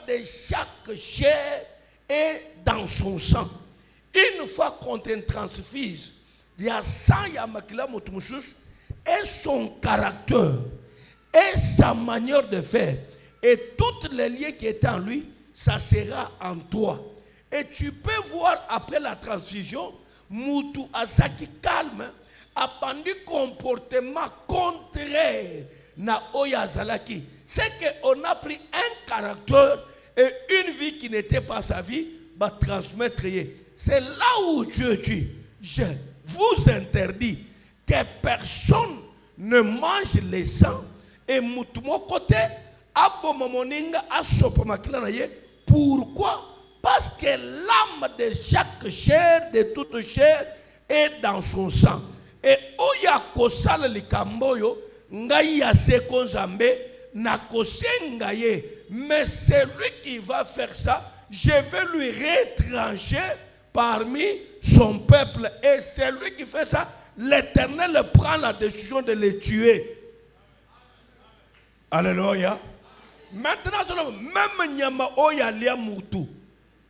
de chaque chair est dans son sang. Une fois qu'on te transfuse, il y a sang, il y a makila mutumushus, et son caractère, et sa manière de faire, et tous les liens qui étaient en lui, ça sera en toi. Et tu peux voir après la transfusion, Moutou Asaki calme, a pendu comportement contraire na Oya Zalaki. C'est qu'on a pris un caractère et une vie qui n'était pas sa vie, va transmettre. C'est là où Dieu dit, je vous interdis que personne ne mange les sangs et Moutou côté, abomomoninga asopomakila na ye. Pourquoi? Parce que l'âme de chaque chair, de toute chair, est dans son sang. Et oya kosala likamboyo, ngai ya seko nzambe, na kosengaye. Mais c'est lui qui va faire ça, je vais lui retrancher parmi son peuple. Et c'est lui qui fait ça, l'Éternel prend la décision de les tuer. Alléluia. Maintenant, même nyama oya lia mutu.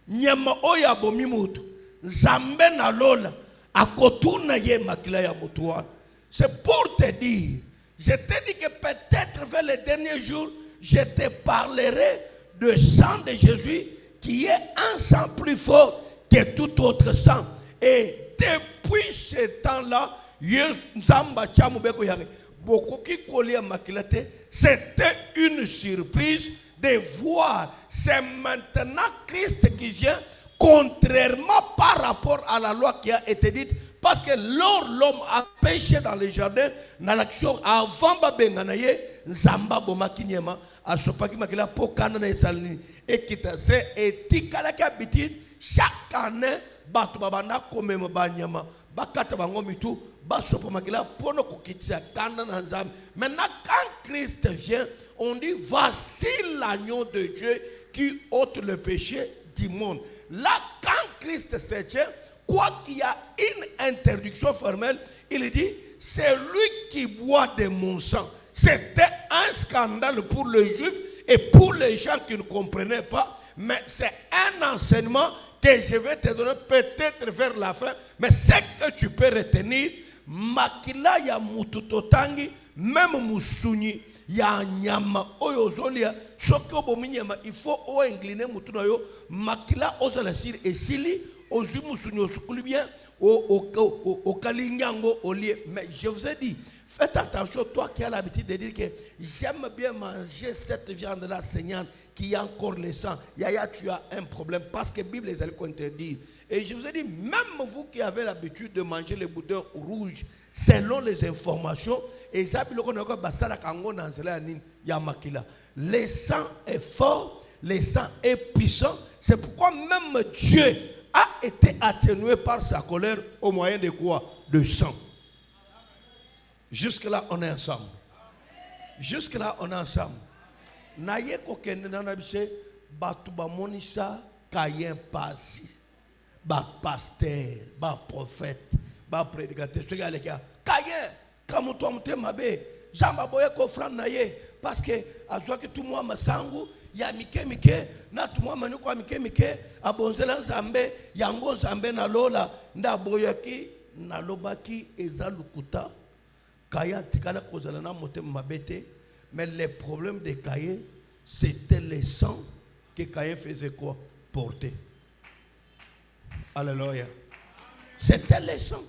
Nyama oya bomi mutu. Zambe na lola. Akotuna ye makila ya mutuan. C'est pour te dire. Je te dis que peut-être vers les derniers jours, je te parlerai de sang de Jésus qui est un sang plus fort que tout autre sang. Et depuis ce temps-là, c'était une surprise de voir. C'est maintenant Christ qui vient, contrairement par rapport à la loi qui a été dite. Parce que lors l'homme a péché dans le jardin, dans l'action avant Babenganaye, Zamba Bomakinyema, à Sopaki Makila, Pokana et Salini, et qui t'a c'est et Tikalaki habitude, chaque année, Batubabana comme Banyama, Bakata Bangomitu, Basopamakila, Pono Kokitsa, Kanda Nanzam. Maintenant, quand Christ vient, on dit voici l'agneau de Dieu qui ôte le péché du monde. Là, quand Christ se tient, quoi qu'il y a une interdiction formelle, il dit c'est lui qui boit de mon sang. C'était un scandale pour les Juifs et pour les gens qui ne comprenaient pas, mais c'est un enseignement que je vais te donner peut-être vers la fin, mais c'est que tu peux retenir. Makila ya mututotangi, même musuni ya nyama oyozolia, choke obominyama, il faut incliner mutunayo, makila osala sir esili, ozu musuni osukuli bien, au kalinyango au lieu. Mais je vous ai dit, faites attention, toi qui as l'habitude de dire que j'aime bien manger cette viande-là saignante, qui a encore le sang. Yaya, tu as un problème parce que la Bible les a interdit. Et je vous ai dit, même vous qui avez l'habitude de manger les boudins rouges, selon les informations, le sang est fort, le sang est puissant. C'est pourquoi même Dieu a été atténué par sa colère au moyen de quoi? De sang. Jusque-là, on est ensemble. Jusque-là, on est ensemble. Naye kokende nanabise batu ba monisa kayen pasi ba pasteur ba prophète ba prédicateur ce gars là kayen comme toi mutema be jamba boye ko fran naye parce que azwa que tout moi masangu ya mike na tout moi manu kwa mike abonzela nzambe yango nzambe na lola nda boyaki na lobaki ezalukuta kaya tikala kozala na motema mabete. Mais le problème de Caïn, c'était le sang que Caïn faisait quoi? Porter. Alléluia. C'était le sang.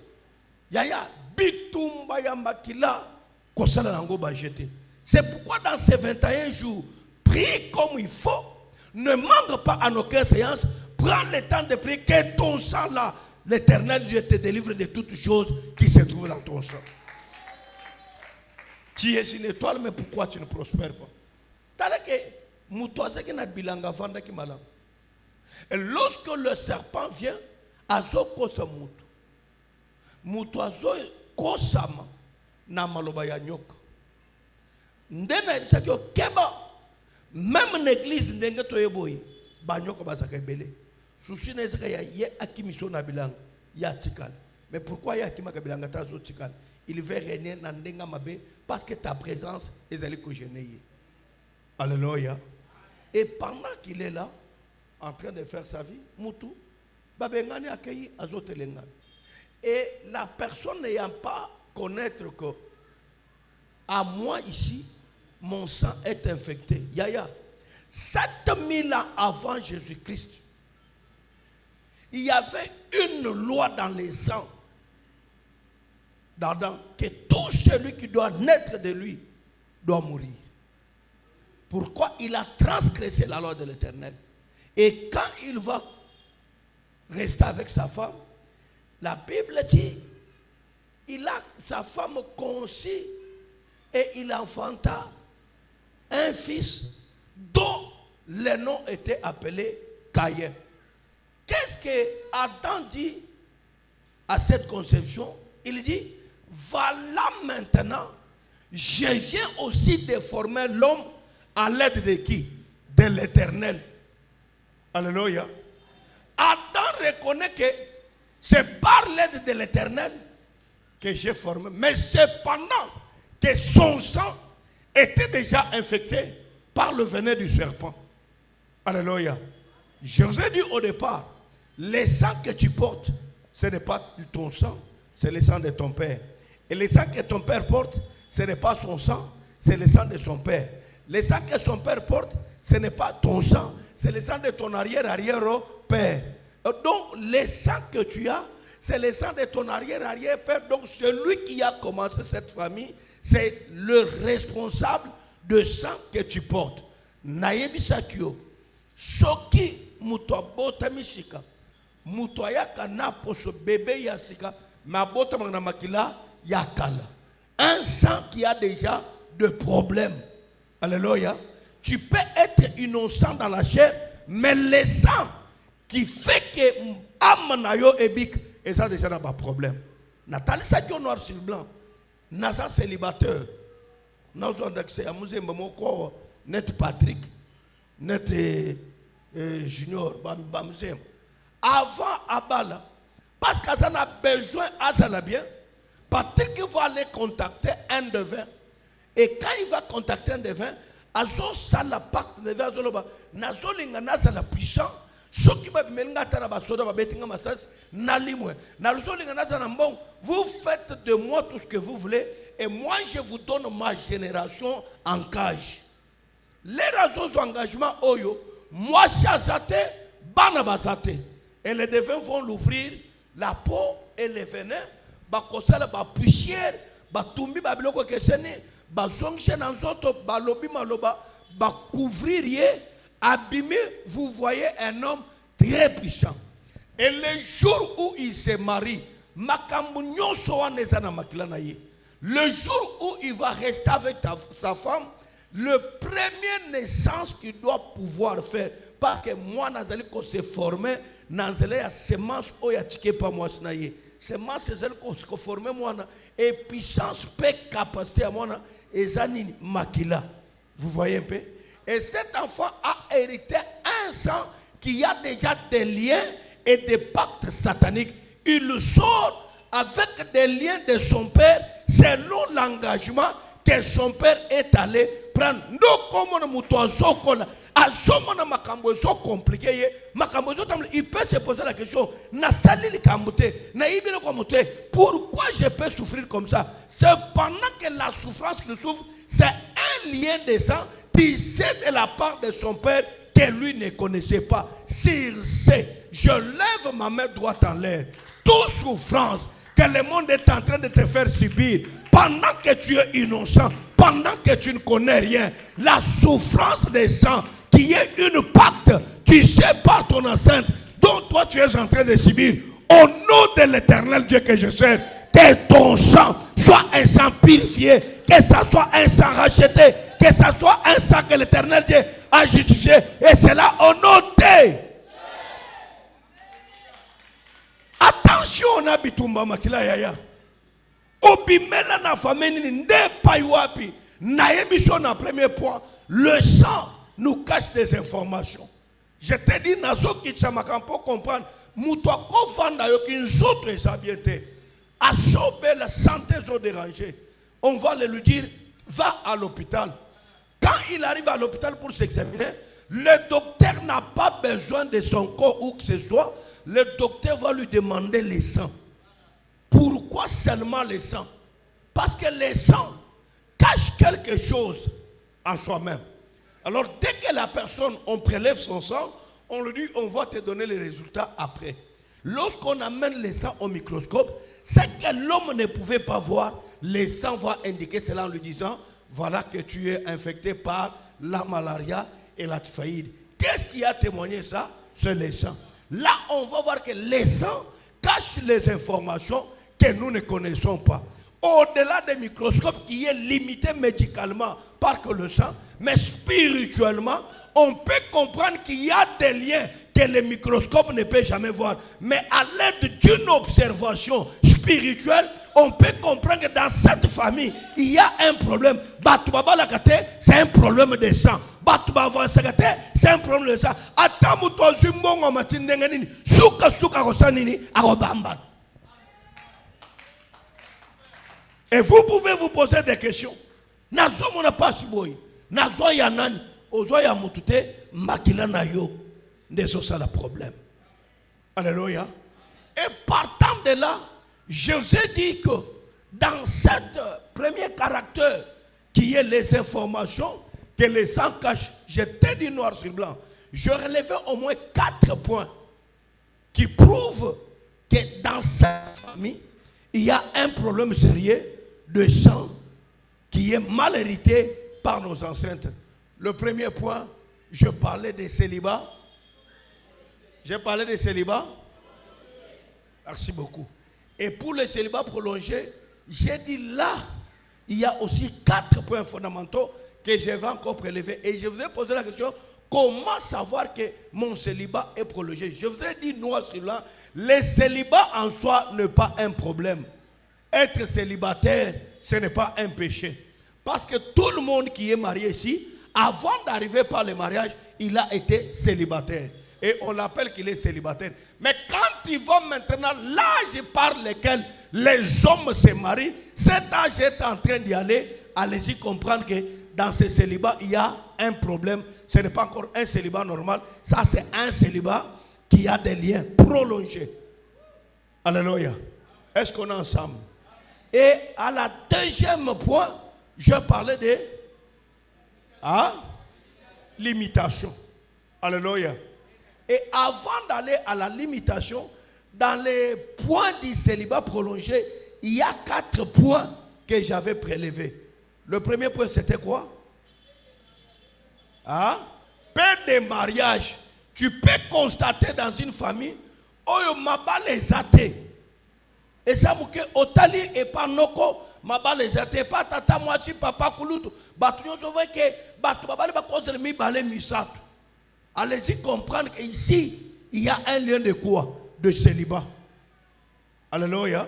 Yaya, bitumba yambakila, kosala nango ba jeter. C'est pourquoi dans ces 21 jours, prie comme il faut. Ne manque pas à aucune séance. Prends le temps de prier que ton sang là, l'Éternel Dieu te délivre de toutes choses qui se trouvent dans ton sang. Tu es une étoile, mais pourquoi tu ne prospères pas? Et lorsque le serpent vient, azo kosa mutu. Mutu azo kosama na maloba ya nyoka. Ndena isakyo keba. Même l'église ndenge toyeboyi, ba nyoka bazaka ebele. Susi na isaka ya ye akimiso na bilanga ya tikal. Mais pourquoi ya akimaka bilanga tazo tikal? Il veut régner dans ndenga mabe parce que ta présence est allée que je n'ai. Alléluia. Et pendant qu'il est là, en train de faire sa vie, Moutou, Babengani accueilli Azotelengan. Et la personne n'ayant pas connaître que, à moi ici, mon sang est infecté. Yaya, 7000 ans avant Jésus-Christ, il y avait une loi dans les sangs d'Adam que tout celui qui doit naître de lui doit mourir. Pourquoi? Il a transgressé la loi de l'Éternel. Et quand il va rester avec sa femme, la Bible dit, sa femme conçut et il enfanta un fils dont le nom était appelé Caïn. Qu'est-ce que Adam dit à cette conception? Il dit, voilà maintenant, je viens aussi de former l'homme à l'aide de qui? De l'Éternel. Alléluia. Adam reconnaît que c'est par l'aide de l'Éternel que j'ai formé. Mais cependant que son sang était déjà infecté par le venin du serpent. Alléluia. Je vous ai dit au départ, le sang que tu portes, ce n'est pas ton sang, c'est le sang de ton père. Et le sang que ton père porte, ce n'est pas son sang, c'est le sang de son père. Le sang que son père porte, ce n'est pas ton sang, c'est le sang de ton arrière-arrière-père. Donc, le sang que tu as, c'est le sang de ton arrière-arrière-père. Donc, celui qui a commencé cette famille, c'est le responsable de sang que tu portes. Naïbisakio, Shoki Mutoabota Mishika, Mutoyaka Naposo bébé Yasika, Mabota Manamakila Yakala. Un sang qui a déjà de problèmes. Alléluia. Tu peux être innocent dans la chair, mais le sang qui fait que Amanayo Ebik, et ça déjà n'a pas de problème. Nathalie Sadio noir sur blanc, Nasa célibataire, Nazo d'accès à Musée Mamoko, Net Patrick, Net Junior, Bamzem. Avant Abala, parce qu'Azan a besoin, Azan a bien, Patrick va aller contacter un devin. Et quand il va contacter un devin, Azo sala pacte de Azoloba, Nazolinga Nazala puissant, vous faites de moi tout ce que vous voulez, et moi je vous donne ma génération en gage. Les raisons d'engagement, moi chazate, banabazate. Et les devins vont l'ouvrir, la peau et les venins, bakosala ba poussière, ba tumbi ba biloko kesene, ba zongche nanzoto, ba lobi maloba, ba couvrir abîmé, vous voyez un homme très puissant. Et le jour où il se marie, le jour où il va rester avec sa femme, le premier naissance qu'il doit pouvoir faire, parce que moi, Nazali, qu'on s'est formé, Nazali a semence, pas moi, semence, qu'on s'est formé, moi, et puissance, paix, capacité à moi, et Zanini, Makila. Vous voyez un peu? Et cet enfant a hérité un sang qui a déjà des liens et des pactes sataniques. Il sort avec des liens de son père selon l'engagement que son père est allé prendre. Il peut se poser la question, pourquoi je peux souffrir comme ça? C'est pendant que la souffrance qu'il souffre, c'est un lien de sang tissé de la part de son père que lui ne connaissait pas. S'il sait, je lève ma main droite en l'air. Toute souffrance que le monde est en train de te faire subir, pendant que tu es innocent, pendant que tu ne connais rien, la souffrance des sang qui est une pacte, tu sais par ton enceinte, dont toi tu es en train de subir, au nom de l'Éternel Dieu que je sers, que ton sang soit un sang purifié, que ça soit un sang racheté, que ça soit un sang que l'Éternel Dieu a justifié, et cela au nom de... Attention, on a bitumba makila yaya. Obimela na famille nde paywapi. Na émission na premier point, le sang nous cache des informations. Je te dis nazo kitsamaka pour comprendre. Muto ko vanda yo ki nzoto esabiente. Asobe la santé zo dérangée. On va lui dire va à l'hôpital. Quand il arrive à l'hôpital pour s'examiner, Le docteur n'a pas besoin de son corps ou que ce soit. Le docteur va lui demander le sang. Pourquoi seulement le sang? Parce que le sang cache quelque chose en soi-même. Alors dès que la personne, on prélève son sang, on lui dit on va te donner les résultats après. Lorsqu'on amène le sang au microscope, c'est que l'homme ne pouvait pas voir, le sang va indiquer cela en lui disant voilà que tu es infecté par la malaria et la typhoïde. Qu'est-ce qui a témoigné ça? C'est le sang. Là, on va voir que le sang cache les informations que nous ne connaissons pas. Au-delà des microscopes qui est limité médicalement par que le sang, mais spirituellement, on peut comprendre qu'il y a des liens que le microscope ne peut jamais voir. Mais à l'aide d'une observation spirituelle, on peut comprendre que dans cette famille, il y a un problème. C'est un problème de sang. C'est un problème de sang. Et vous pouvez vous poser des questions. Nazo mona pasi boy. Nazo ya nani? Ozo ya mutute makila na yo. Ndezo ça le problème. Alléluia. Et partant de là, je vous ai dit que dans cet premier caractère qui est les informations que les sang cachent, j'étais dit noir sur blanc. Je relevais au moins 4 points qui prouvent que dans cette famille, il y a un problème sérieux de sang qui est mal hérité par nos ancêtres. Le premier point, je parlais des célibats. J'ai parlé des célibats. Merci beaucoup. Et pour les célibats prolongés, j'ai dit là, il y a aussi 4 points fondamentaux que je vais encore prélever. Et je vous ai posé la question, comment savoir que mon célibat est prolongé? Je vous ai dit noir sur blanc, le célibat en soi n'est pas un problème. Être célibataire, ce n'est pas un péché. Parce que tout le monde qui est marié ici, avant d'arriver par le mariage, il a été célibataire. Et on l'appelle qu'il est célibataire. Mais quand il va maintenant, l'âge par lequel les hommes se marient, cet âge est en train d'y aller. Allez-y comprendre que dans ce célibat, il y a un problème. Ce n'est pas encore un célibat normal. Ça, c'est un célibat qui a des liens prolongés. Alléluia. Est-ce qu'on est ensemble? Et à la deuxième point, je parlais de limitation. Alléluia. Et avant d'aller à la limitation, dans les points du célibat prolongé, il y a 4 points que j'avais prélevés. Le premier point, c'était quoi? Peu de mariage. Tu peux constater dans une famille, oyo maba les athées. Et ça, otali et pas noko, maba les athées, pas tata moi si papa kulutu. Batunyo sauvé que batu babali ba cause de mi balé misato. Allez-y comprendre qu'ici, il y a un lien de quoi? De célibat. Alléluia.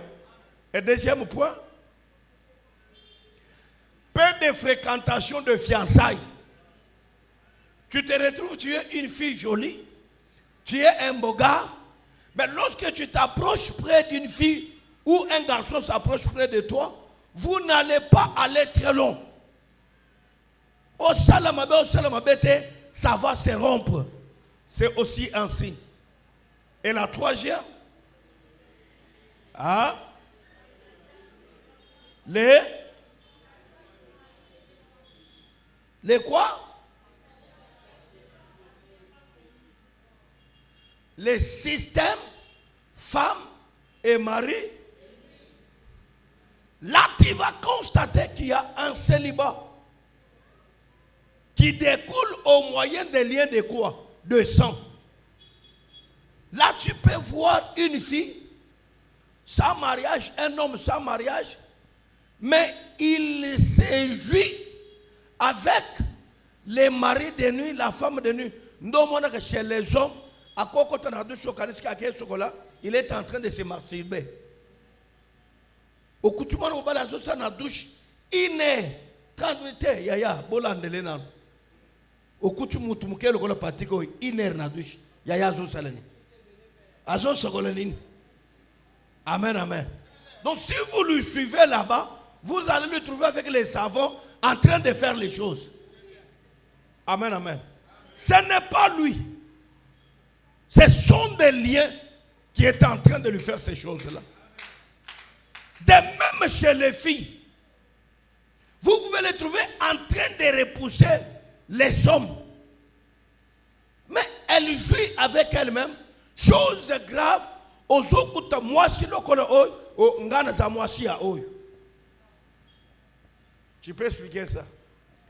Et deuxième point, peu de fréquentation de fiançailles. Tu te retrouves, tu es une fille jolie, tu es un beau gars, mais lorsque tu t'approches près d'une fille ou un garçon s'approche près de toi, vous n'allez pas aller très long. Au salamabé, ça va se rompre. C'est aussi un signe. Et la troisième, les quoi? Les systèmes, femmes et mari. Là, tu vas constater qu'il y a un célibat qui découle au moyen des liens de quoi? De sang. Là, tu peux voir une fille sans mariage, un homme sans mariage, mais il se jouit avec les maris de nuit, la femme de nuit. Nous, chez les hommes, il est en train de se masturber. Au coutume, on va la douche. Il est 30 minutes, yaya, bolandele nan. Au coutume, tu me le patiko, il est na douche. Yaya zo salani. Azo sogolanine. Amen, amen. Donc si vous le suivez là-bas, vous allez le trouver avec les savants en train de faire les choses. Amen, amen. ce n'est pas lui. Ce sont des liens qui étaient en train de lui faire ces choses-là. De même chez les filles, vous pouvez les trouver en train de repousser les hommes. Mais elle jouit avec elle-même. Chose grave, ozokuta mwasi lokolo oy, o ngana za mwasi ya oy. Tu peux expliquer ça?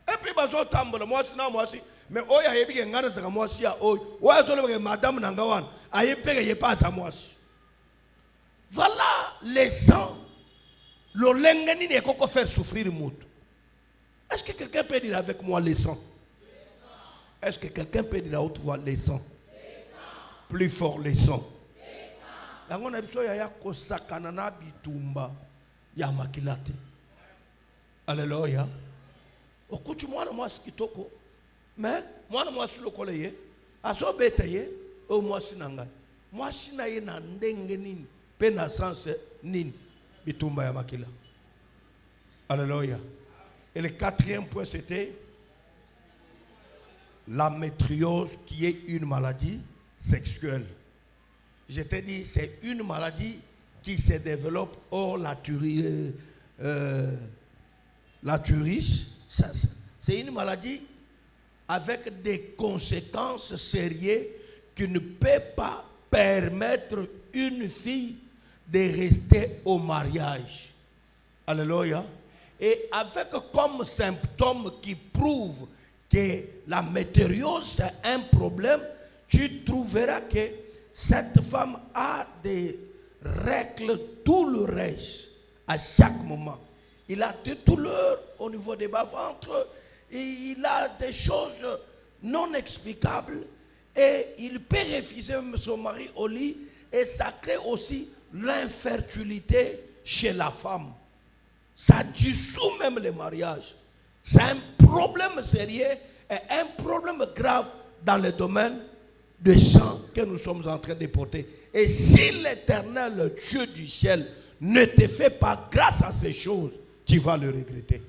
Et puis bazo tambola mwasi na mwasi, mais oy ayebi ngana za mwasi ya oy. Oy azolo madame nangawan, ayepeke yepa za mwasi. Voilà les sangs. Le lengeni ne peut faire souffrir moutou. Est-ce que quelqu'un peut dire avec moi les sangs? Est-ce que quelqu'un peut dire à haute voix les sangs? Plus fort les sangs. Yango na biso ya kosakana na bitumba ya makilate. Alléluia. Okuti mwana mwasi kitoko. Mais mwana mwasi lokole ye aso beteye o mwasi nanga. Mwasi na ye na ndenge nini? Pe na sens nini? Bitumba ya makila. Alléluia. Et le quatrième point c'était la métriose qui est une maladie sexuelle. Je t'ai dit, c'est une maladie qui se développe hors la turis. C'est une maladie avec des conséquences sérieuses qui ne peut pas permettre une fille de rester au mariage. Alléluia. Et avec comme symptôme qui prouve que la météoriose c'est un problème, tu trouveras que cette femme a des règles douloureuses à chaque moment. Il a des douleurs au niveau des bas-ventres, il a des choses non explicables et il peut refuser son mari au lit et ça crée aussi l'infertilité chez la femme. Ça dissout même le mariage. C'est un problème sérieux et un problème grave dans le domaine de sang que nous sommes en train de porter. Et si l'Éternel, Dieu du ciel, ne te fait pas grâce à ces choses, tu vas le regretter.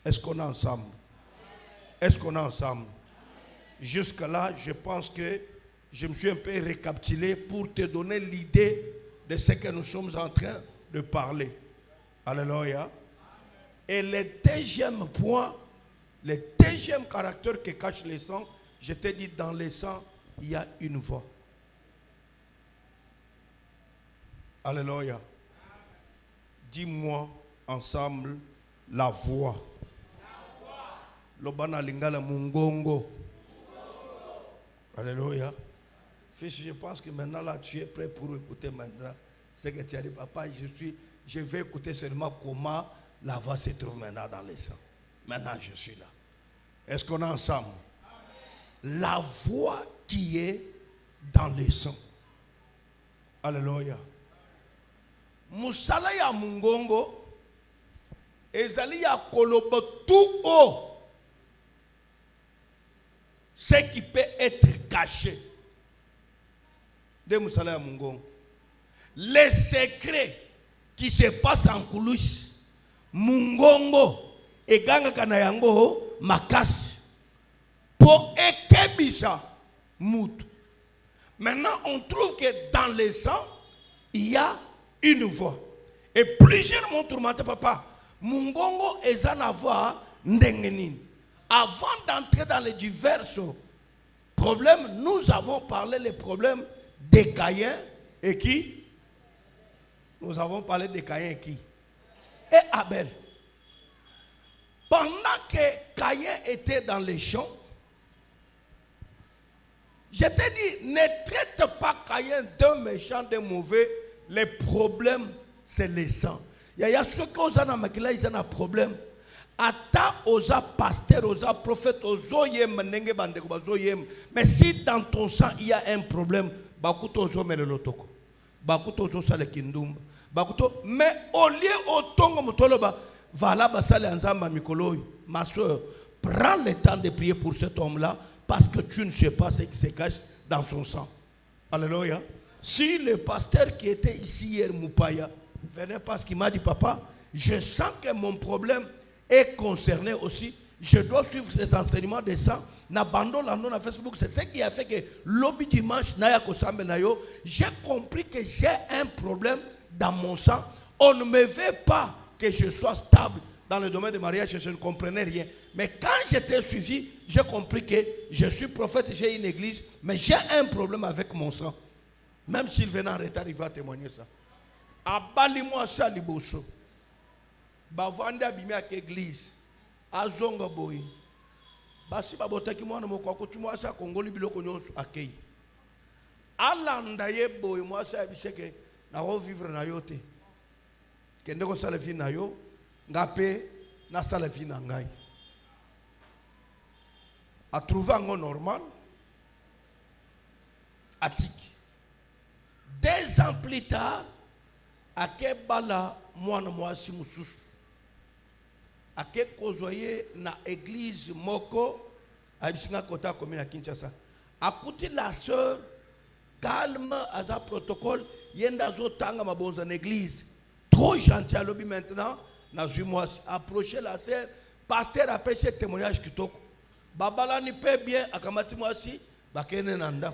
Est-ce qu'on est ensemble? Est-ce qu'on est ensemble? Jusque-là, je pense que je me suis un peu récapitulé pour te donner l'idée de ce que nous sommes en train de parler. Alléluia. Et le deuxième point, le deuxième caractère que cache le sang, je t'ai dit, dans le sang, il y a une voix. Alléluia. Dis-moi ensemble la voix. Lobana lingala mungongo. Alléluia. Fils, je pense que maintenant là tu es prêt pour écouter maintenant ce que tu as dit. Papa, je vais écouter seulement comment la voix se trouve maintenant dans les sangs. Maintenant je suis là. Est-ce qu'on est ensemble? Amen. La voix qui est dans les sangs. Alléluia. Musala ya mungongo ezali ya kolobo tout haut. Ce qui peut être caché. De musala ya mungongo. Les secrets qui se passent en coulisses. Mungongo et ganga kanayango makasi. Pour ekebisa mutu. Maintenant, on trouve que dans les sangs, il y a une voix. Et plusieurs m'ont tourmenté, papa. Mungongo est en voix ndengenine. Avant d'entrer dans les divers problèmes, nous avons parlé des problèmes de Caïn et qui? Nous avons parlé de Caïn et qui? Et Abel. Pendant que Caïn était dans les champs, je t'ai dit, ne traite pas Caïn d'un méchant, d'un mauvais. Les problèmes, c'est les sangs. Il y a ceux qui ont un problème. Ata osa pasteur, osa prophète, ozoyem nenge bandeko bazoyem. Mais si dans ton sang il y a un problème, bakuto ozo melelotoko, bakuto ozo sale kindumba, bakuto. Mais au lieu otongo mutoloba, vala basale anzamba mikoloy. Ma soeur, prends le temps de prier pour cet homme-là, parce que tu ne sais pas ce qui se cache dans son sang. Alléluia. Si le pasteur qui était ici hier, Moupaya, venait parce qu'il m'a dit, papa, je sens que mon problème est concerné aussi je dois suivre ces enseignements de ça. N'abandonne la non à Facebook. C'est ce qui a fait que lobby dimanche, j'ai compris que j'ai un problème dans mon sang. On ne me veut pas que je sois stable dans le domaine du mariage. Je ne comprenais rien. Mais quand j'étais suivi, j'ai compris que je suis prophète, j'ai une église, mais j'ai un problème avec mon sang. Même s'il venait en retard, il va témoigner ça. Abali-moi ça, liboso. Bavande abimi ak église. Azonga boy. Basi babotaki mwana moko akutumwa sa kongoli biloko nyonso akei. Alanda ye boy moi sa biseke na revivre na yote. Kende ko sala vie na yo, ngape na sala vie na ngai. A trouvé un normal. Atiki. 2 ans plus tard, à Kebala, moi, si mususu. À Kekozoye, na église Moko, à Bisinga Kota, commune à Kinshasa. À côté la sœur, calme, à sa protocole, yenda zo tanga ma bonne en église. Trop gentil à l'objet maintenant, na 8 mois. Approcher la sœur, pasteur a pêché témoignage qui toko. Babala ni pe bien, akamati mwasi, bakene nanda.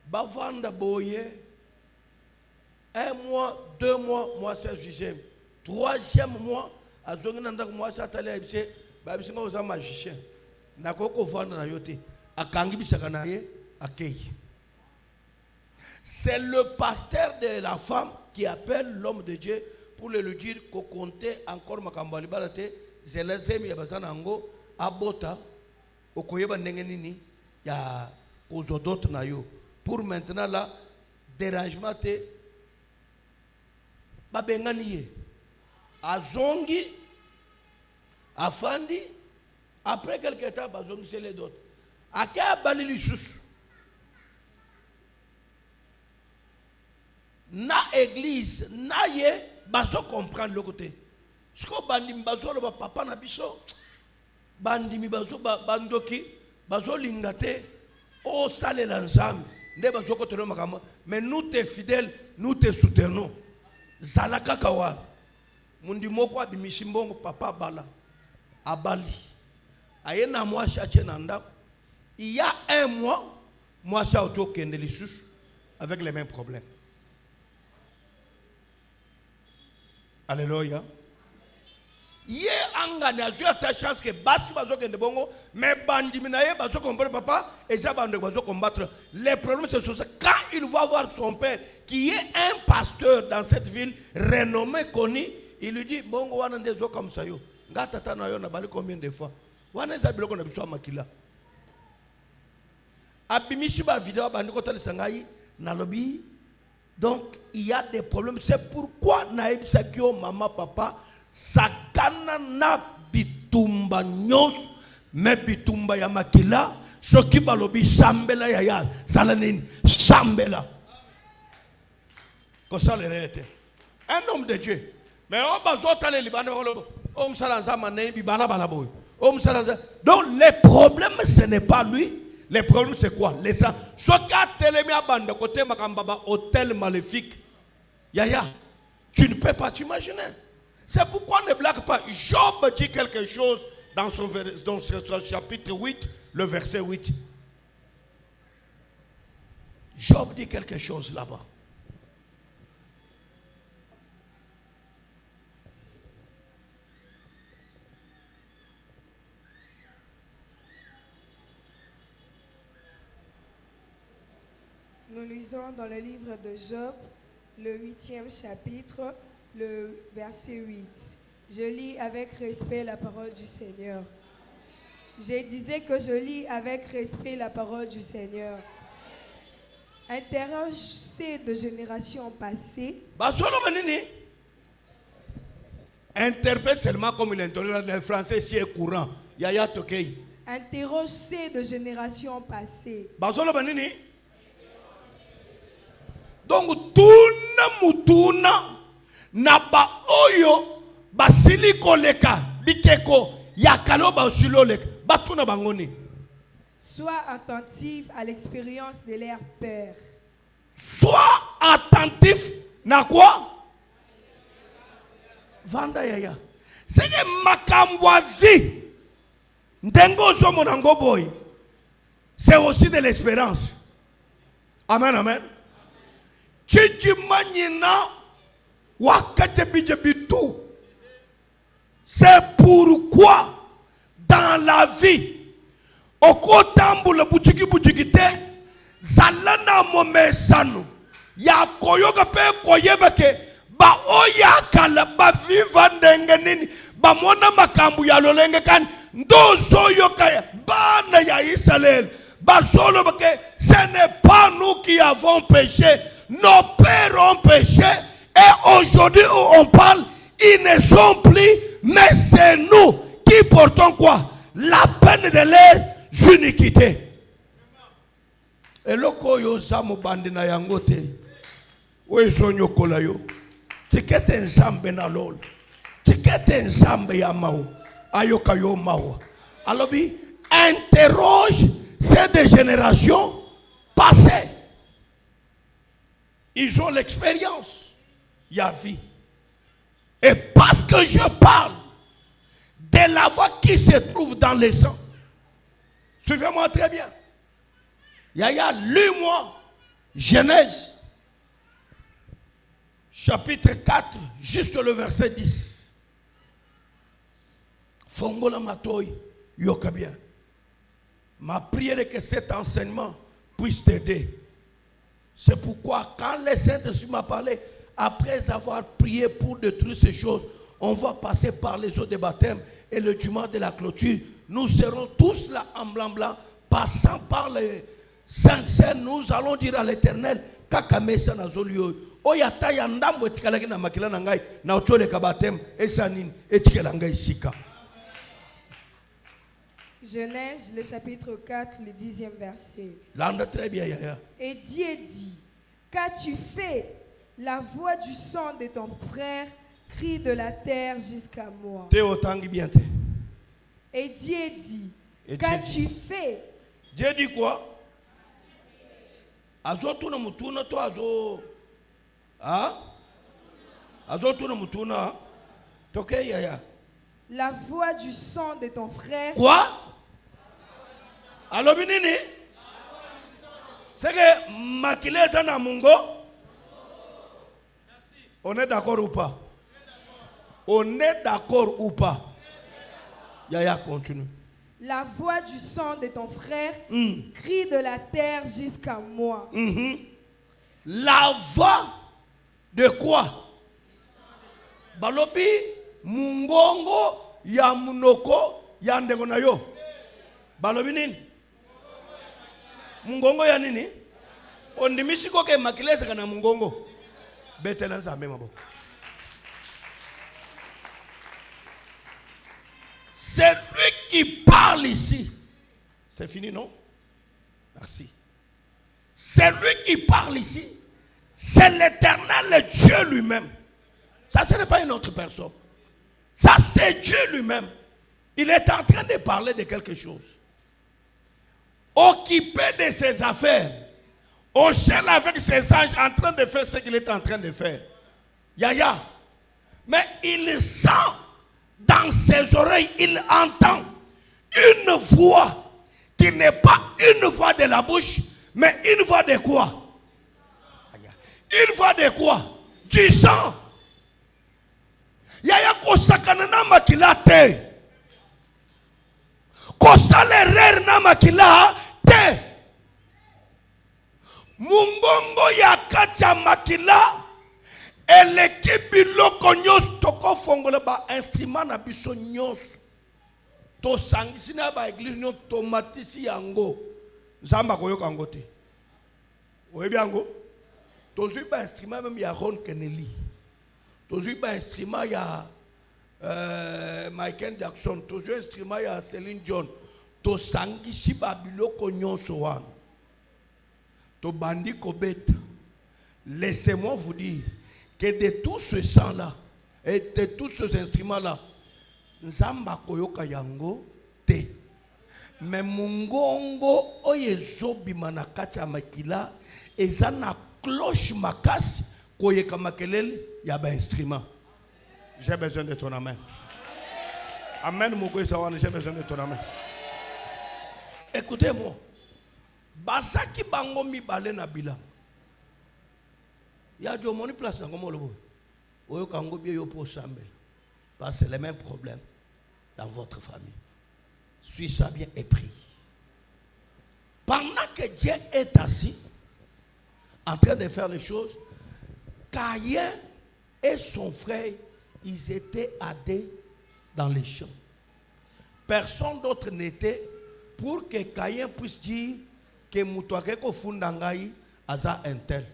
Bavanda boye. 1 mois, 2 mois, moi c'est jugé. 3e mois, à Zonginanda, moi c'est allé à Ibse, Babisinga aux magiciens. Nakoko vanda na yote. A Kangibi Sakanaye, à Kei. C'est le pasteur de la femme qui appelle l'homme de Dieu pour lui dire qu'on comptait encore Makambali Balate, Zelazem Yabazanango, Abota, Okoyeba Nengenini, ya Ozodot Nayo. Pour maintenant là, dérangement te. Babenganiye azongi afandi après quelques temps bazongi c'est les d'autres aka balili sous na église na ye bazo comprendre le côté ce que bandimi bazo le papa na biso bandimi bazo bandoki bazo lingate o sale l'ensemble nde bazo ko tolo makamo mais nous t'es fidèles nous te soutenons. Zalaka kawa mundi moko abimisi mbongo papa bala abali ayena moi chache nanda il y a 1 mois moi ça auto kende lisusu avec les mêmes problèmes. Alléluia. Ye angani azua ta chance que basi bazo kende bongo mais bandimi na ye bazo comprendre papa et ça bande bazo combattre les problèmes c'est ça quand il va voir son père qui est un pasteur dans cette ville renommé connu il lui dit bongo wana ndezo comme ça yo ngata tana yo na bali combien de fois wana za biloko na biso makila abimisi ba vidéo bandi ko tali sangai na lobby donc il y a des problèmes c'est pourquoi naibisa kyo maman papa sakana na bitumba nyos me bitumba ya makila shoki balobi sambela ya salanini sambela ko salerete un homme de Dieu mais on bazota les libanais on salanza mané bibana balaboy on salanza donc les problèmes ce n'est pas lui. Les problèmes c'est quoi? Les gens shoki atelemi abanda côté makambaba hôtel maléfique yaya tu ne peux pas t'imaginer. C'est pourquoi on ne blague pas. Job dit quelque chose dans son chapitre 8, le verset 8. Job dit quelque chose là-bas. Nous lisons dans le livre de Job, le 8e chapitre, le verset 8. Je lis avec respect la parole du Seigneur. Je disais que je lis avec respect la parole du Seigneur. Interrogez de générations passées. Interprète seulement comme il est le français si est courant. Yaya Tokei. Interrogez de générations passées. Donc, tuna mutuna. Naba oyo basili koleka bikeko yakalo basilolek batuna bangoni. Sois attentif à l'expérience de leur père. Sois attentif na quoi? Vanda yaya. C'est que makambwazi C'est aussi de l'espérance. Amen, amen. C'est pourquoi dans la vie, au kotamboula bouchiki bouchikite, zalana momesano, ya koyoga pe koyebake, ba oya kala ba viva ndengenini, ba mona makambu ya lolenge kan, ndozo yoka bana ya Israël, ba solo bake, ce n'est pas nous qui avons péché, nos pères ont péché, et aujourd'hui où on parle, ils ne sont plus, mais c'est nous qui portons quoi? La peine de leur iniquité. Et le koyo zamu bandina yangote, we zonyo kolayo, tikete nzambe na lol, tikete nzambe ya mao, ayoka yo mao. Alors bi, interroge ces des générations passées. Ils ont l'expérience, il y a vie. Et parce que je parle de la voix qui se trouve dans les sangs, suivez-moi très bien. Yaya, lis-moi Genèse, chapitre 4, juste le verset 10. Fongola matoy, yoka bien. Ma prière est que cet enseignement puisse t'aider. C'est pourquoi quand le Saint-Esprit m'a parlé, après avoir prié pour détruire ces choses, on va passer par les eaux de baptême et le dimanche de la clôture. Nous serons tous là en blanc-blanc, passant par les saints. Nous allons dire à l'Éternel, Kakamesa Nazolio, Oyata Yandam, Etikalagina Makilanangai, Nautole Kabatem, Esanin, Etikalangai Sika. Genèse, le chapitre 4, le 10e verset. L'anda très bien, Yaya. Et Dieu dit, qu'as-tu fait? La voix du sang de ton frère crie de la terre jusqu'à moi. Et Dieu dit, qu'as-tu fait? Dieu dit quoi? Azo tuna mutuna to azo. Ah? Azo tuna mutuna. Toke yaya. La voix du sang de ton frère. Quoi? Alors binini? C'est que makile zana mungo. On est d'accord ou pas? On est d'accord ou pas? Yaya continue. La voix du sang de ton frère crie de la terre jusqu'à moi. La voix de quoi? Balobi mungongo ya munoko ya ndego na yo. Balobi nini? Mungongo ya nini? Ondimisi koke makileza kana mungongo. Betela nzambe mabo. C'est lui qui parle ici. C'est fini, non? Merci. C'est lui qui parle ici. C'est l'Éternel, le Dieu lui-même. Ça, ce n'est pas une autre personne. Ça, c'est Dieu lui-même. Il est en train de parler de quelque chose. Occupé de ses affaires. Au ciel avec ses anges en train de faire ce qu'il est en train de faire. Yaya. Mais il sent dans ses oreilles, il entend une voix qui n'est pas une voix de la bouche, mais une voix de quoi? Une voix de quoi? Du sang. Yaya kosakana na makila te. Kosale rer na makila te. Mungongo ya kacha makila. Eleki biloko nyos toko fongola ba instrument na biso nyos. To sangisi na ba église nyos tomatisi yango. Zamba koyoka yango te. Oyebi yango? Tozui ba instrument même ya Ron Kennedy. Tozui ba instrument ya Michael Jackson. Tozui instrument ya Celine Dion. To sangisi ba biloko nyos wan. To bandi kobeta. Laissez-moi vous dire que de tout ce sang-là et de tous ces instruments-là, Nzamba koyoka yango te. Mais mungongo oyezo bimana kacha makila ezana cloche makasi koyeka makelele ya ba instrument. J'ai besoin de ton amen. Amen. Amen. J'ai besoin de ton amen. Écoutez-moi. Basaki bango mi balé na bilan. Il y a du monde place dans comme le beau. Oyo kango bien yo pour sambel. Parce que c'est le même problème dans votre famille. Suis ça bien et prie. Pendant que Dieu est assis, en train de faire les choses, Caïn et son frère, ils étaient à deux dans les champs. Personne d'autre n'était pour que Caïn puisse dire que Moutouake Kofundangaï aza un tel.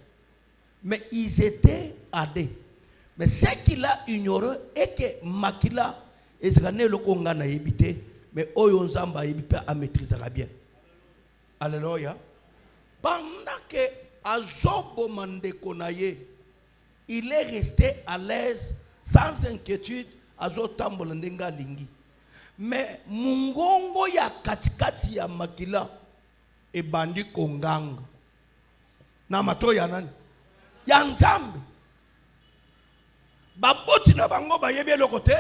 Mais ils étaient à deux. Mais ce qu'il a ignoré est que Makila est gagné le Konga na yébité, mais Oyonzamba yébité a maîtrisé bien. Alléluia. Pendant que Azobo Mandekonaye, il est resté à l'aise, sans inquiétude, Azotambola Ndenga Lingi. Mais Mungongo ya katikati ya Makila et Bandi Konganga. Namato yanan. Yanzambe. Baboti na bango ba yebie le côté.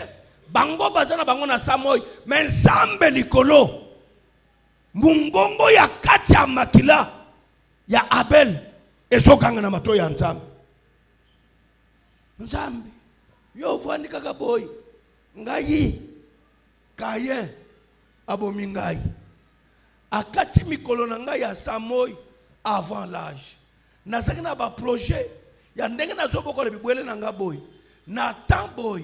Bango bazana bango na samoy. Mais Zambe likolo. Mungongo ya kati ya Makila. Ya Abel. Ezokanga na mato ya Nzambe. Nzambe. Yo vwani kaka boy. Ngayi. Caïn abomi ngai. Akati mikolo na ngai ya samoy avant l'âge. Nazaki na ba projet. Ya ndenge nazoboko le bibwele na nga boy. Na temps boy.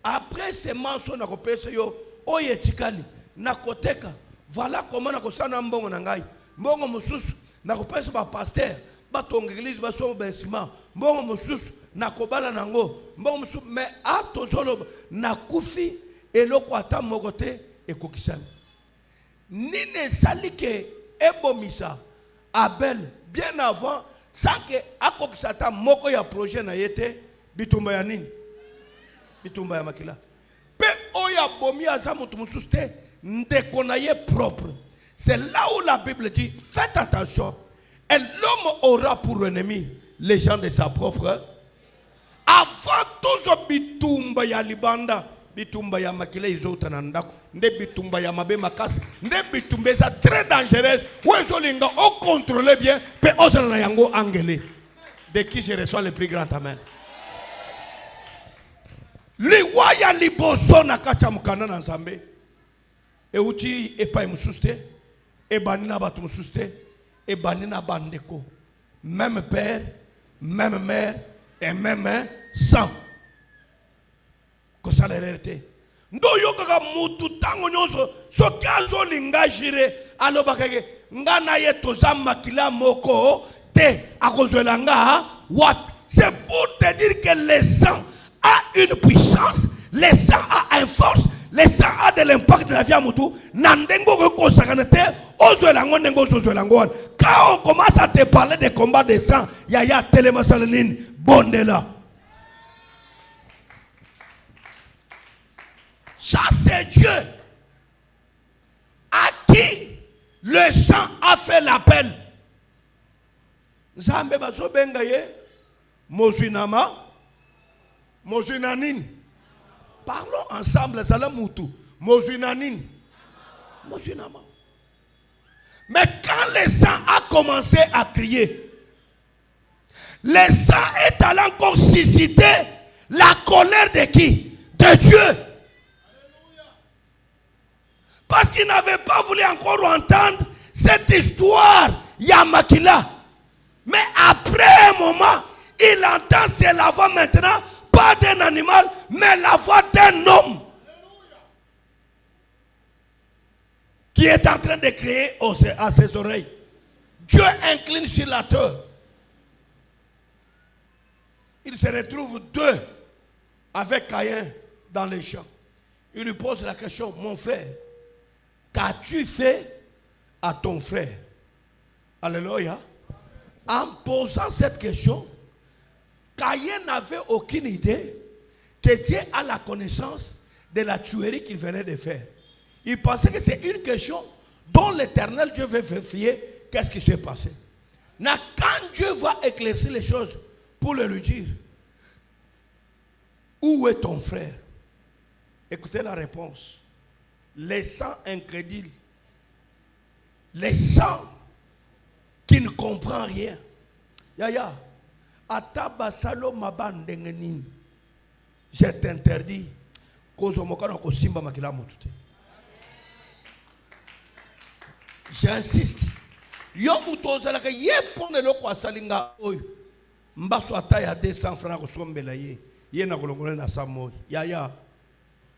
Après ces mensonges na kopesa yo oye tikali na koteka. Voilà comment na kosana mbongo na ngai. Mbongo mususu na kopesa ba pasteur, ba tonga église ba so ba ciment. Mbongo mususu na kobala nango. Mbongo mususu mais atozolo na kufi eloko ata mokote ekokisami. Nine salike ebomisa Abel bien avant sans que akokisa ta moko ya projet na yete bitumba ya nini? Bitumba ya Makila. Pe oya bomi aza mutu mususu te ndeko na ye propre. C'est là où la Bible dit faites attention. Et l'homme aura pour ennemi les gens de sa propre. Avant tout bitumba ya libanda. Bitumba ya Makila izota na ndako nde bitumba ya mabe makasi nde bitumba ça très dangereuse wezo linga o contrôler bien pe ozana na yango angele de qui je reçois le plus grand amen. Liwa ya liboso na kacha mukanda na Nzambe e uti epai mususte e banina batu mususte e banina bandeko même père même mère et même sang. Ko salerete ndo yoka mutu tango nyonso soki azolinga jire alobaka ke ngana ye toza Makila moko te akozwela nga wapi. C'est pour te dire que le sang a une puissance, le sang a une force, le sang a de l'impact de la vie à mutu nandengo ko kosakanete ozwela ngo ndengo ozwela ngo. Quand on commence à te parler des combats de sang ya telema salanine bondela. Ça c'est Dieu à qui le sang a fait l'appel. Zambe baso bengaye Mozinama Mozinanin. Parlons ensemble Salamutu Mozinanin Mozinama. Mais quand le sang a commencé à crier, le sang est allé encore susciter la colère de qui? De Dieu. Parce qu'il n'avait pas voulu encore entendre cette histoire Yamakila. Mais après un moment, il entend c'est la voix maintenant, pas d'un animal, mais la voix d'un homme. Qui est en train de crier à ses oreilles. Dieu incline sur la terre. Il se retrouve deux avec Caïn dans les champs. Il lui pose la question, mon frère, qu'as-tu fait à ton frère? Alléluia. En posant cette question, Caïn n'avait aucune idée que Dieu a la connaissance de la tuerie qu'il venait de faire. Il pensait que c'est une question dont l'Éternel Dieu veut vérifier qu'est-ce qui s'est passé. Mais quand Dieu va éclaircir les choses pour le lui dire, où est ton frère? Écoutez la réponse. Les sangs incrédules Les gens qui ne comprennent rien. Yaya, atabasalo mabandengeni. Je t'interdis. J'insiste. Yo mutozala ka ye pone loko asalinga oyo. Mbaso ata ya 200 francs kosombela ye. Ye na kolongola na samoy. Yaya,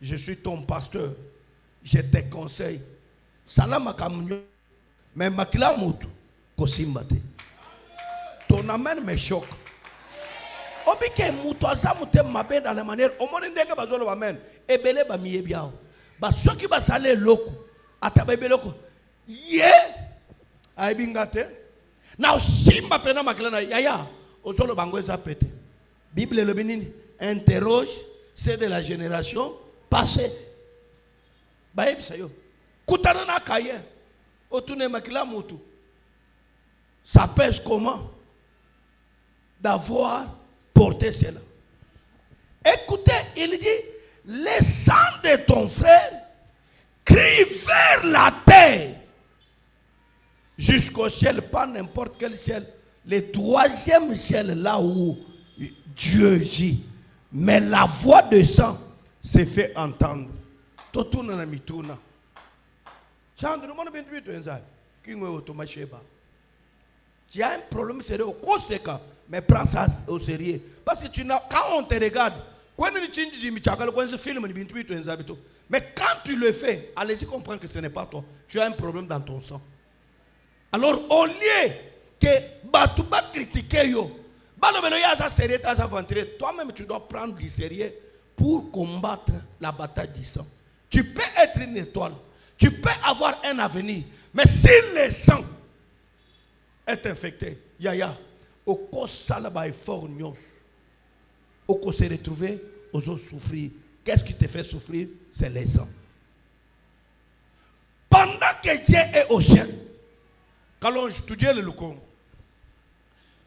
je suis ton pasteur. Je te conseille. Salama kamunyo. Mais makila mutu kosimba te. Ton amen me choque. Obike mutu azamute mabe dans la manière au monde ndenge bazolo amen. Ebele ba miye biao. Ba soki ba sale loko. Ata ba loko. Ye aibingate. Na simba pena makila na yaya. Ozolo bango eza pete. Bible le binini interroge c'est de la génération passée. Ba ebisa yo. Kutana na kaye. Otune makila mutu. Ça pèse comment d'avoir porté cela? Écoutez, il dit, les sangs de ton frère crient vers la terre jusqu'au ciel, pas n'importe quel ciel, le 3e ciel, là où Dieu gît. Mais la voix de sang s'est fait entendre. Totuna na mituna. Chandre, le monde est bien tué. Qui est automatique? Tu as un problème sérieux au conséquent, mais prends ça au sérieux. Parce que quand on te regarde, mais quand tu le fais, allez-y comprendre que ce n'est pas toi. Tu as un problème dans ton sang. Alors au lieu que tu vas critiquer, toi-même tu dois prendre du sérieux pour combattre la bataille du sang. Tu peux être une étoile, tu peux avoir un avenir, mais si le sang est infecté, yaya, au cause salaba est fort nyos, au cause se retrouver, aux autres souffrir. Qu'est-ce qui te fait souffrir? C'est les sang. Pendant que Dieu est au ciel, quand on étudie le Congo,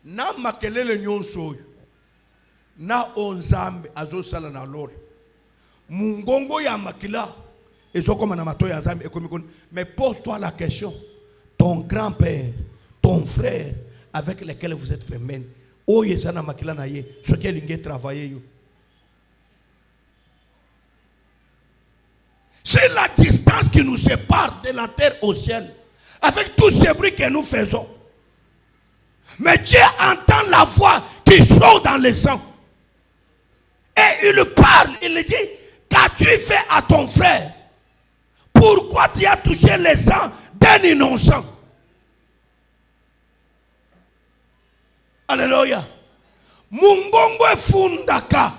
na makelele nyonso, na onzambe azo sala na lolo, mungongo ya makila, ezokoma na mato ya nzambe ekomikoni. Mais pose-toi la question, ton grand-père, ton frère avec lequel vous êtes pemben, oye sana makila na ye, ce qui est travailler yo. C'est la distance qui nous sépare de la terre au ciel, avec tous ces bruits que nous faisons. Mais Dieu entend la voix qui sort dans le sang. Et il parle, il dit, qu'as-tu fait à ton frère? Pourquoi tu as touché le sang d'un innocent? Alléluia. Mungongo efundaka.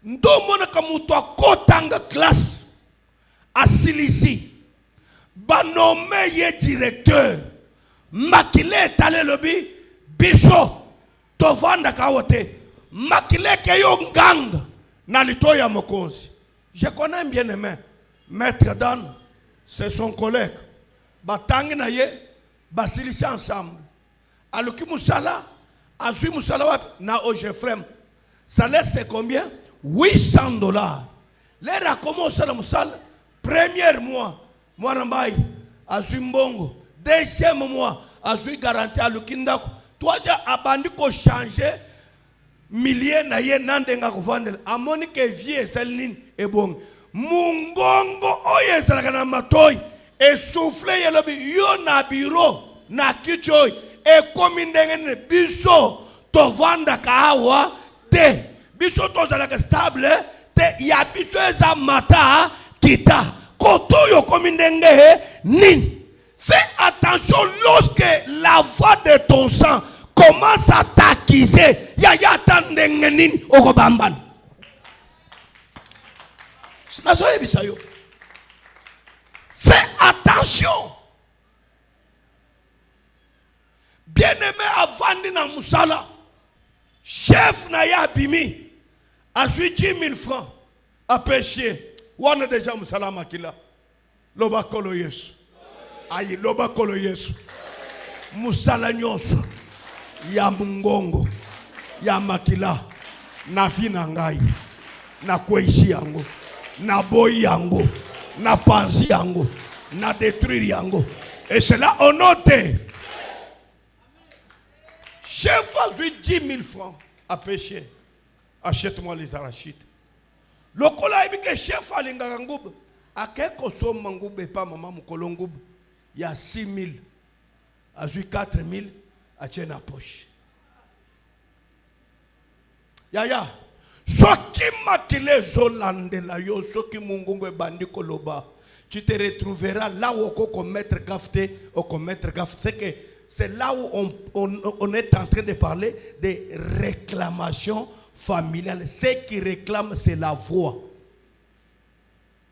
Ndomona kamuto akotanga classe. Asilisi. Banome ye directeur. Makile tale lobi. Biso. Tovanda kawote. Makile keyo nganga. Nalitoya mokonzi. Je connais bien aimé. Maître Dan. C'est son collègue. Batangi na ye. Basilisi ensemble. Aluki Moussala, Azui Moussala na Ojefrem. Salaire c'est combien? $800. L'air a commencé la Moussala. Premier mois, moi Rambaï, Azui Mbongo. Deuxième mois, Azui garanti Aluki Ndako. Toi, tu as abandonné qu'on change milliers na ye nandenga kuvandela. Amoni ke vie selin et bon. Mungongo oye salakana matoy. Et souffle yelobi yo na biro na kichoy. Et comme indengene biso tovanda kahawa te biso tozalaka stable te ya biso eza mata kita koto yo comme indenge nin. Fais attention lorsque la voix de ton sang commence à t'accuser. Ya tandenge nin okobamban. Fais attention. Bien-aimé avandi na musala. Chef na ya bimi. A 10 000 francs. A péché. Wana déjà musala makila. Loba kolo yesu. Ayi loba kolo yesu. Musala nyonso. Ya mungongo. Ya makila. Na vina ngai. Na kweishi yango. Na boy yango. Na panzi yango. Na détruire yango. Et cela au nom de chef a vu 10 000 francs à pécher. Achète-moi les arachides. Le kola est que chef a l'ingangub. À quel kosom mangub et pas maman moukolongub. Il y a 6 000. A vu 4 000 à tienne à poche. Yaya. Soki makile zolande la yo soki mungungu bandi koloba. Tu te retrouveras là où on commettre gafté, on commettre gafté. C'est là où on est en train de parler des réclamations familiales. Ce qui réclame, c'est la voix.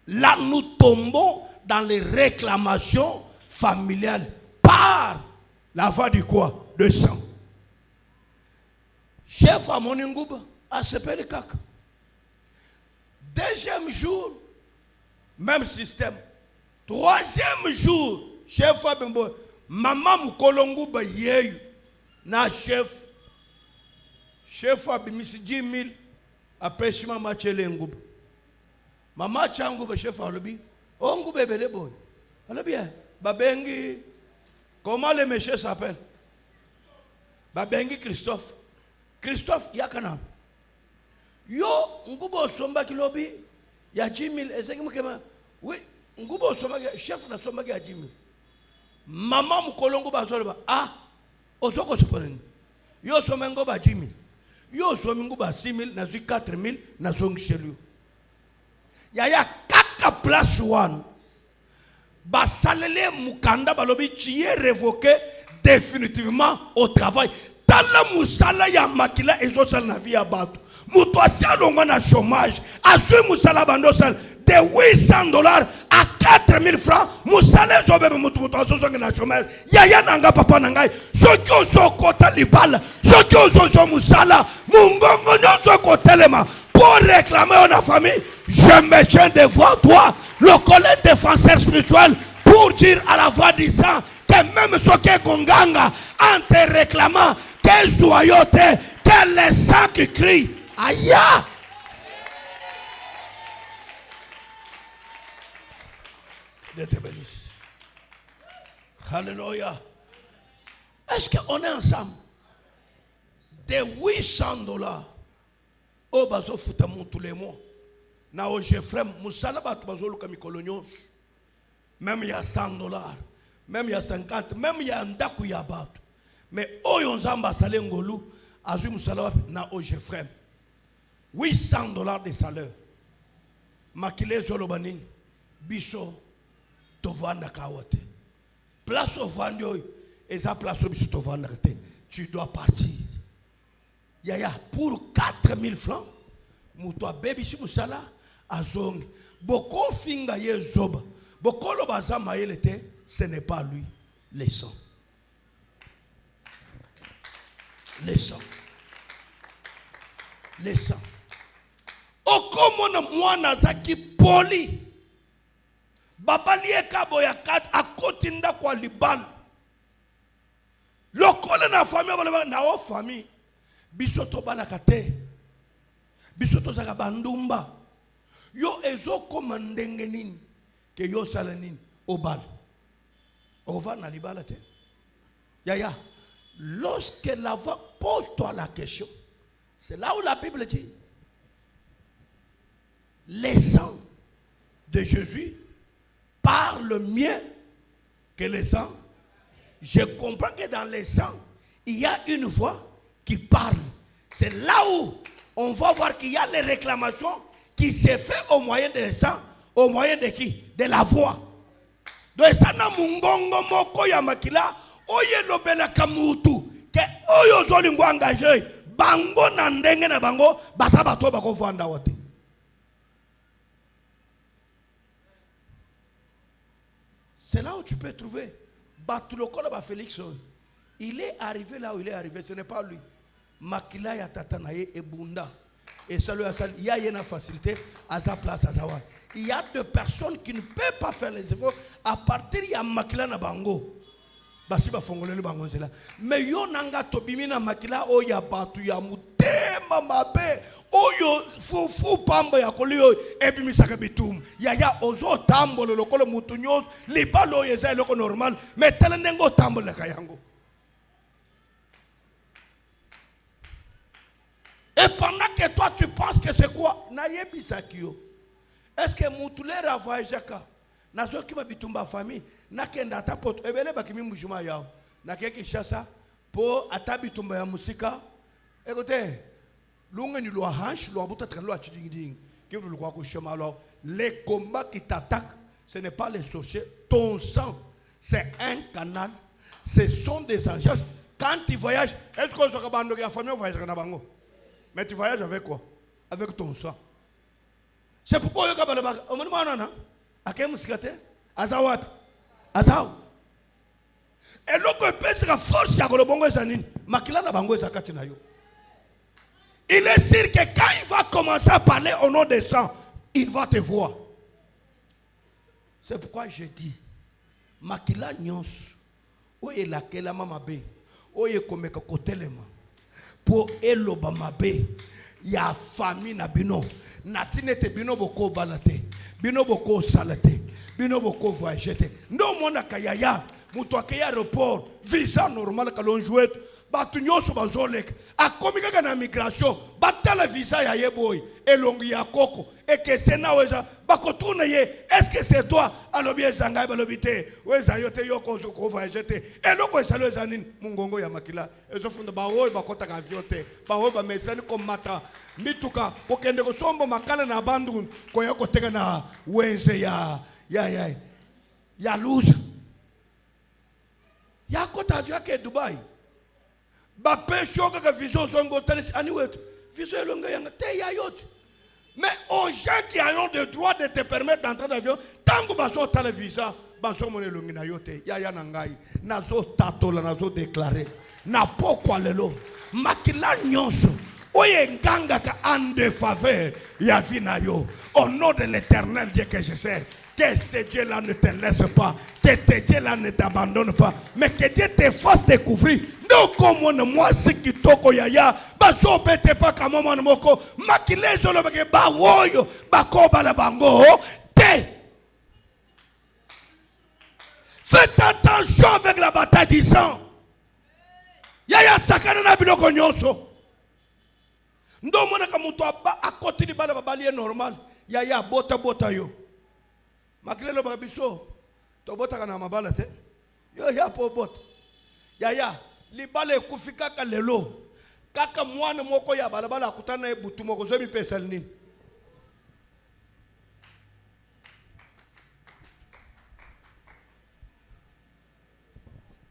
Là, nous tombons dans les réclamations familiales par la voix du quoi? De sang. Chef à Moningouba, à Sepeli Kaka. Deuxième jour, même système. Troisième jour, chef à Bimbo, maman Moukolongouba yeyu, na chef. Chef à Bimisi 10 000, à Peshima Machele Ngouba. Maman Changouba, chef à Lobi, Ongouba Bele Boy. Alors bien, Babengi, comment le monsieur s'appelle? Babengi Christophe. Christophe Yakana. Yo, Ngouba Somba Kilobi, ya 10 000, et c'est qui m'a oui, Ngouba Somba, chef na Somba qui a 10 000. Maman Moukolongouba Solba, ah, Osoko Soponen. Yo Somengoba 10 000. Yo Somengouba 6 000, na 4 000, na Song Chelou. Yaya kaka place one. Basalele Mukanda Balobi, tu es révoqué définitivement au travail. Tala Moussala ya makila ezosal na vie abatu. Muto asalonga na chômage. Asu Moussala bandosal de $800 à 4 000 francs. Moussala zobe muto asosonga na chômage. Yaya nanga papa nangai. Soki ozo kota libala. Soki ozo Moussala. Mungongo nyoso kotelema. Pour réclamer la famille, je me tiens devant toi, le collègue défenseur spirituel, pour dire à la voix du sang que même ce qui est Gonganga, en te réclamant, quelle joyauté, quel est sang qui crie. Aïe! Dieu te bénisse. Alléluia. Est-ce qu'on est ensemble? Des $800. Oh, bazo futamon tous les mois. Na o Jeffrem, Moussala bat bazo luka mikolonyos. Même il y a $100, même il y a 50, même il y a un daku ya bat. Mais oh yonzamba salengolu, azu Moussala na o Jeffrem. $800 de salaire. Makile zolobaning, biso tovanda kawote. Place au vendu, et ça place au biso tovanda kate. Tu dois partir. Yaya, pour 4 000 francs, Moutoua baby si Moussala, Azong, Boko finga ye zoba, Boko lo bazama ye l'été, ce n'est pas lui, les sangs. Les sangs. Les sangs. Okomona mwana zaki poli, Babali ekabo ya kat, akotinda kwa libal. Lokole na famille, na o famille. Bisoto balakate bisoto zaka bandumba yo ezoko mandenge nini ke yo sala nini obal ova na libala te yaya lorsque l'avant pose-toi la question, c'est là où la Bible dit les sangs de Jésus parlent mieux que les sangs. Je comprends que dans les sangs il y a une voix qui parle. C'est là où on va voir qu'il y a les réclamations qui se fait au moyen des sangs, au moyen de qui? De la voix. Donc ça na mungongo moko ya makila oye lobela kamutu ke oyo zolingo engagé bango na ndenge na bango basa bato bako vanda wote. C'est là où tu peux trouver Batulokolo ba Félix. Il est arrivé là où il est arrivé, ce n'est pas lui. Makila ya tatanaye et bunda. Et ça lui a sali. Il y a une facilité à sa place à savoir. Il y a des personnes qui ne peuvent pas faire les efforts à partir de makila na bango. Basi ba fongole le bango c'est là. Mais yo nanga tobimi na makila o ya batu ya muta. motema mabe oyo fufu pamba ya kolio ebimisaka bitum yaya ozo tambolo lokolo mutu nyos libalo oyo eza eloko normal mais tala ndenge otambolaka yango. Et pendant que toi tu penses que c'est quoi nayebisakio est-ce que mutu lera voyagaka nazo kima bitumba famille nakenda ata poto ebele bakimi mujuma yao nakeki shasa po ata bitumba ya musika. Écoutez, les combats qui t'attaquent, ce n'est pas les sorciers. Ton sang, c'est un canal. Ce sont des anges. Quand tu voyages, est-ce que tu voyage? Mais tu voyages avec quoi? Avec ton sang. C'est pourquoi tu as et l'autre pèse la force à Golobongo Zanine. Makila na bango ezakatina yo. Il est sûr que quand il va commencer à parler au nom des sangs, il va te voir. C'est pourquoi je dis, Makila nyons, oye la kela mamabe, oye komeka kotelema, pour eloba mabe, ya famille na bino, natine te bino boko balate, bino boko salate, bino boko voyagete. Non mona kayaya, muto akaya aéroport, visa normal kalon jouet. Batu nyoso bazolek akomi kaka na migration batala visa ya yeboy elongi ya koko ekesena weza bakotuna ye est-ce que c'est toi alobi ezanga balobite weza yote yoko ko voyager eloko esalo ezanini mungongo ya makila ezofunda baoy bakotaka avion te baoy ba mesani ko mata mituka kokende ko sombo makala na bandu ko yako teka na wenze ya luza ya kota avion ke Dubai. Mais aux gens qui ont le droit de te permettre d'entrer dans l'avion, tant que tu as le visa, tu as nazo tatola nazo déclaré na pokwa lelo makila nyonso oye nganga ka en défaveur ya vina yo au nom de l'Éternel Dieu que je sers. Que ce Dieu-là ne te laisse pas, que ce Dieu-là ne t'abandonne pas, mais que Dieu te fasse découvrir. Non comme moi, ce qui toko yaya, baso bete pas comme moi moko, makilezo le beke ba woyo, ba koba la bango, te. Faites attention avec la bataille du sang. Yaya sakana na biloko nyonso. Ndo mona kamuto a côté di bala babali normal. Yaya bota yo. Makilelo babiso to bota kana mabala te yo ya po bota ya libale kufika ka lelo kaka mwana moko ya balabala akutana e butu moko zo mi pesa nini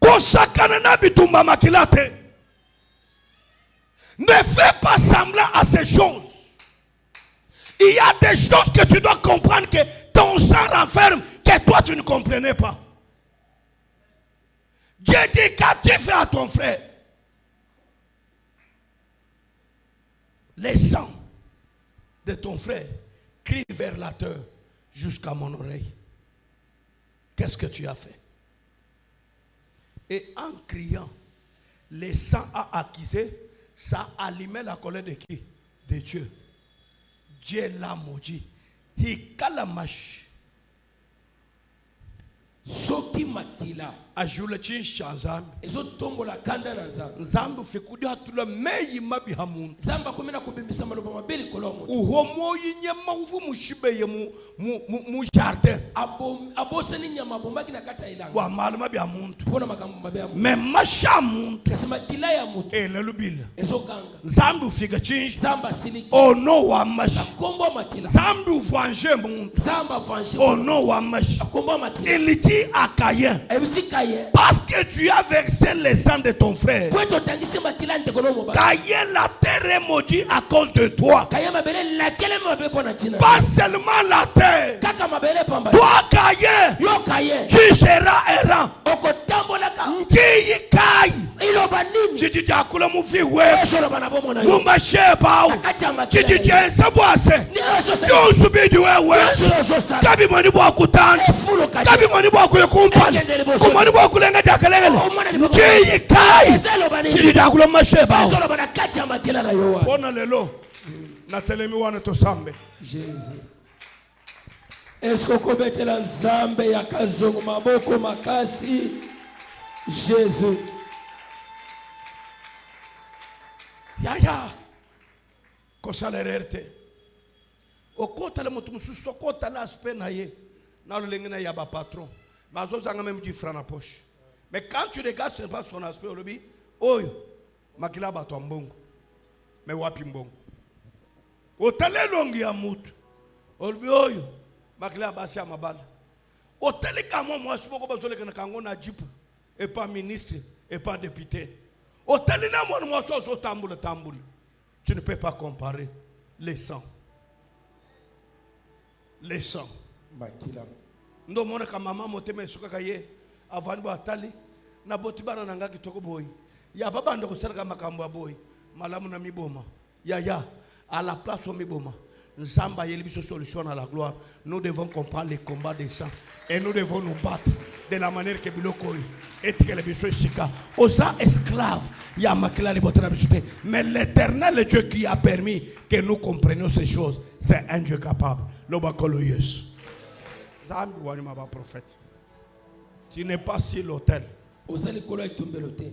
ko sakana na bitumba makilate. Ne fais pas semblant à ces choses. Il y a des choses que tu dois comprendre que ton sang renferme, que toi tu ne comprenais pas. Dieu dit qu'as-tu fait à ton frère? Les sangs de ton frère crient vers la terre jusqu'à mon oreille. Qu'est-ce que tu as fait? Et en criant, les sangs a accusé, ça allumait la colère de qui? De Dieu. Dieu l'a maudit. Hikalamash. Soki makila. Ajule chincha nzambi. Ezo tombo la kanda na nzambi. Nzambi fekudi hatula meyi mabi hamun. Zamba kumena kubimbisa maloba mabeli kolomo. Uhomo yinyema uvu mushibe ye mu jardin. Abose ni nyama bombaki na kata ilanga. Wa malama bi hamuntu. Pona makambo mabe hamuntu. Me masha muntu. Kasema kila ya muntu. Elelubila. Ezo ganga. Nzambi fika chincha. Zamba siliki. Ono wa masha. Kombo makila. Nzambi uvange muntu. Zamba vange. Ono wa masha. Kombo makila. Il dit à Caïn. Ebisi Caïn. Parce que tu as versé le sang de ton frère. Caïn, la terre est maudite à cause de toi. Pas seulement la terre. Toi, Caïn, tu seras errant. otambolaka njiyi kai iloba nini chiti chakula muvi we esoloba na bomona yo mumasheba chiti chensa bwase yosubidi wewe kabi mwani bwa kutanza kabi mwani bwa kuyekumpana kumwani bwa kulenga takalengele njiyi kai chiti chakula mumasheba esoloba na kati ya makila na yo bona lelo na telemi wana tosambe Jésus. Est-ce qu'on commettait nzambe ya kazongo maboko makasi Jésus. Yaya kosalererte okota le mutu mususu okota la aspect na ye na le lengena ya ba patron mazo zanga même 10 francs na poche. Mais quand tu regardes c'est pas son aspect olobi oyo makila ba to mbongo mais wapi mbongo otale longi ya mutu olobi oyo makila ba sia mabala otale kama mwasi moko bazoleka na kango na jipu et pas ministre et pas député. Tu ne peux pas comparer les sangs. Les sangs. Ndo mona kama mama motema suka kaye avani ba tali na boti bana nanga kitoko boy. Ya baba ndo kosala makambo boy. Malamu na miboma. Ya à la place au miboma. Nzamba yelibiso solution à la gloire. Nous devons comprendre les combats des sangs et nous devons nous battre de la manière que biloko et que les biso sika osa esclave ya makila li botana bisute. Mais l'Éternel, le Dieu qui a permis que nous comprenions ces choses, c'est un Dieu capable. L'obakolo yes. Zambi wani maba prophète. Tu n'es pas sur l'autel. Ozali kolo etombelo te.